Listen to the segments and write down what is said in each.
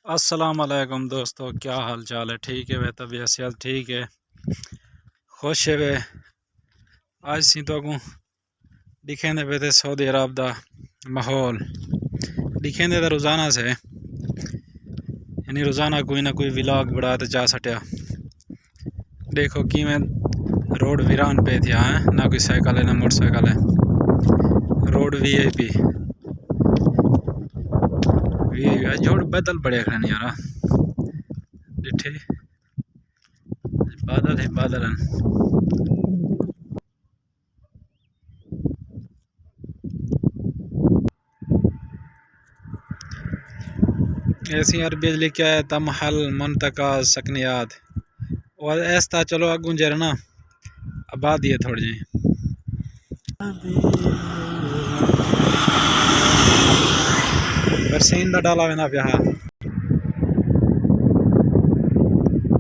अस्सलाम वालेकुम दोस्तों, क्या हाल चाल है? ठीक है वे? तबीयत सेहत ठीक है? खुश है वे? आज सी तो अगू दिखेंदे पे थे सऊदी अरब दा माहौल दिखेंदे तो रोज़ाना से, यानी रोज़ाना कोई ना कोई व्लॉग बड़ा तो जा सटिया। देखो कि मैं रोड वीरान पे थी है, ना कोई साइकिल है ना मोटरसाइकिल है। रोड वीआईपी जोड़ बदल बड़े खड़े यार, डिठे बादल ही बादल हैं। ऐसी अरबी लिखा है तमहल मुंतका सकनियात और ऐसा चलो अगू जरना आबादी है थोड़ी जी। बरसीन का डाला में ना प्या,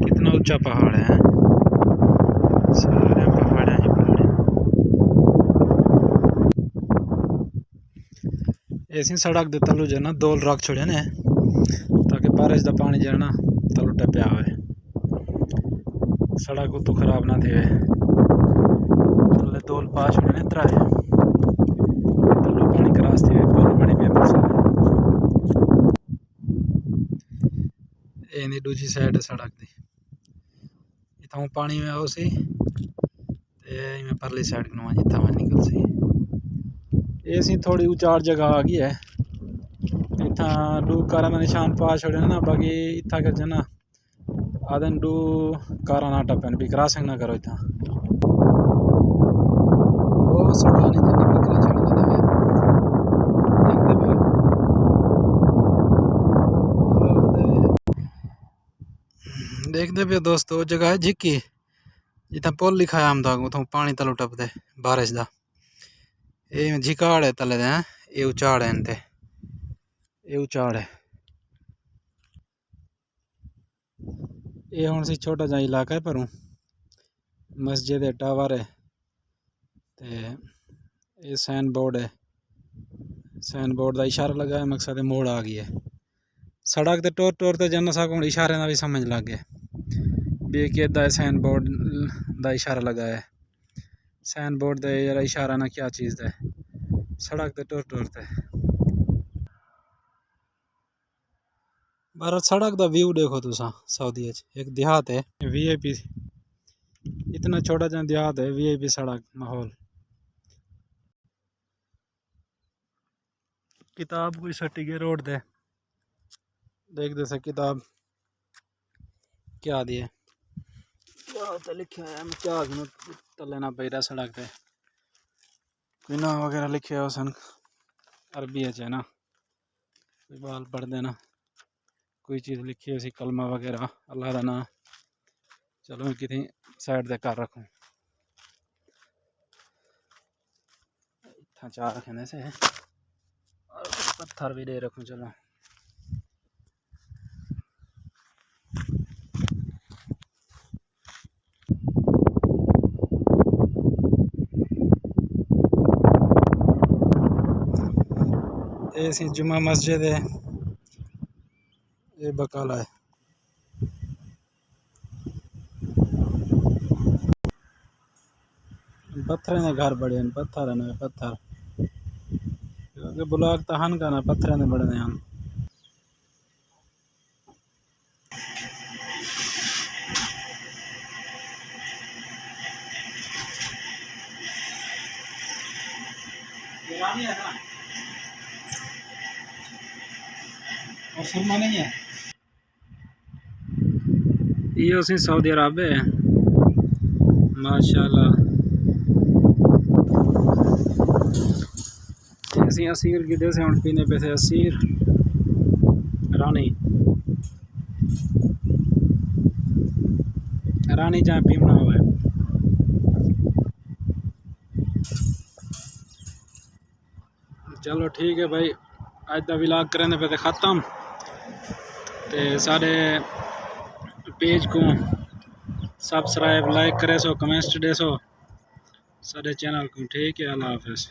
कितना ऊंचा पहाड़ है, सारे पहाड़ ही पहाड़। ऐसी सड़क दे तलू जो ना दोल रख छोड़े ने ताकि बारिश का पानी जो ना तलू टप्या हो, सड़क तो खराब ना थे। थले दोल पा छोड़े ने त्रा तलू पानी क्रॉस थी पुल बनी पे एनी दूसरी साइड सड़क दी इतना पानी में आओ सी मैं परली साइड को जितना मैं निकल सी। ये सी थोड़ी उचार जगह आ गई है, इतना डू कारा का निशान पा छोड़े ना, बाकी इतना कर जना आदन डू कारा ना टपन भी क्रॉसिंग ना करो इतना। वो सड़ा नहीं जना बकरी चढ़ के देखते पे दोस्तों जगह है झिक्की जितना पुल लिखा है आमदा उतो पानी तलो टपदे बारिश का। ये झिकाड़ है तले दे, ये उचाड़ है इनते, ये उचाड़ है। ये हुण सी छोटा जा इलाका है पर मस्जिद है, टावर है, ते ये साइन बोर्ड है, साइन बोर्ड का इशारा लगा है, मकसद है मोड़ आ गई है। सड़क तो टोर टोर तो जन सा इशारे का भी समझ लग गया भी कि साइन बोर्ड का इशारा लगा है। साइन बोर्ड दे यार इशारा ना क्या चीज़ है, सड़क तो टोर टोर ते बार सड़क का व्यू देखो तुसा। सऊदी एक देहात है वीआईपी, इतना छोटा जा देहात है, वीआईपी सड़क माहौल। किताब कोई सटी गई रोड दे, देख दे से किताब क्या दी है, क्या लिखे है क्या तले ना पैरा सड़क पे कोई ना वगैरह लिखे हो सन अरबी है ना, कोई बाल पढ़ देना कोई चीज़ लिखी है कलमा वगैरह अल्लाह का ना। चलो मैं कितनी साइड दे कर रखूँ, इतना चार रखने से और पत्थर भी दे रखूँ। चलो ऐसी जुमा मस्जिद है, ये बकाला है। पत्थर ने घर बड़े हैं, पत्थर है ना पत्थर क्योंकि ब्लॉक तो हन का ना पत्थर ने बड़े हैं। है ना और सुरमा नहीं है ये उसी सऊदी अरब है माशाल्लाह। ऐसी असीर गिदे से हम पीने पे थे असीर रानी रानी जहाँ पीना हुआ है। चलो ठीक है भाई, अज का व्लॉग करने पे ख़त्म, ते सारे पेज को सब्सक्राइब लाइक करे सो कमेंट्स दे सो सारे चैनल को। ठीक है, अल्लाह हाफिज़।